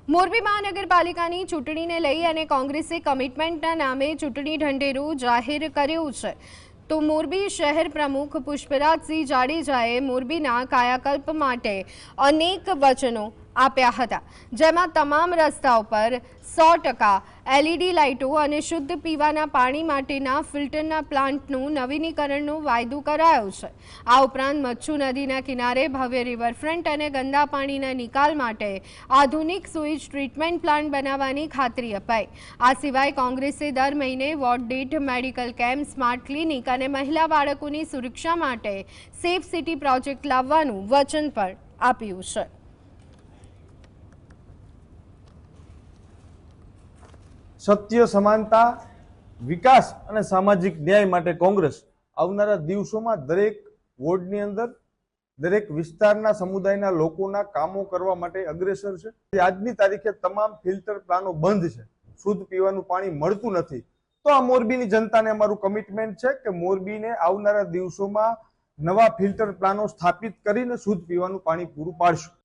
મોરબી મહાનગરપાલિકાની ચૂંટણીને લઈ અને કોંગ્રેસે કમિટમેન્ટના નામે ચૂંટણી ઢંઢેરું જાહેર કર્યું છે। તો મોરબી શહેર પ્રમુખ પુષ્પરાજસિંહ જાડેજાએ મોરબીના કાયાકલ્પ માટે અનેક વચનો આપ્યા હતા, જેમાં તમામ રસ્તાઓ પર 100% LED લાઇટો અને શુદ્ધ પીવાના પાણી માટેના ફિલ્ટરના પ્લાન્ટનું નવીનીકરણનો વાયદો કરાયો છે। આ ઉપરાંત મચ્છુ નદીના કિનારે ભવ્ય રિવરફ્રન્ટ અને ગંદા પાણીના નિકાલ માટે આધુનિક સુઇજ ટ્રીટમેન્ટ પ્લાન્ટ બનાવવાની ખાતરી અપાઈ। આ સિવાય કોંગ્રેસે દર મહિને વોર્ડ દીઠ મેડિકલ કેમ્પ, સ્માર્ટ ક્લિનિક અને મહિલા બાળકોની સુરક્ષા માટે સેફ સિટી પ્રોજેક્ટ લાવવાનું વચન પણ આપ્યું છે। સત્ય, સમાનતા, વિકાસ અને સામાજિક ન્યાય માટે કોંગ્રેસ આવનારા દિવસોમાં દરેક વોર્ડની અંદર દરેક વિસ્તારના સમુદાયના લોકોના કામો કરવા માટે અગ્રેસર છે। આજની તારીખે તમામ ફિલ્ટર પ્લાનો બંધ છે, શુદ્ધ પીવાનું પાણી મળતું નથી। તો આ મોરબીની જનતાને અમારું કમિટમેન્ટ છે કે મોરબીને આવનારા દિવસોમાં નવા ફિલ્ટર પ્લાનો સ્થાપિત કરીને શુદ્ધ પીવાનું પાણી પૂરું પાડશું।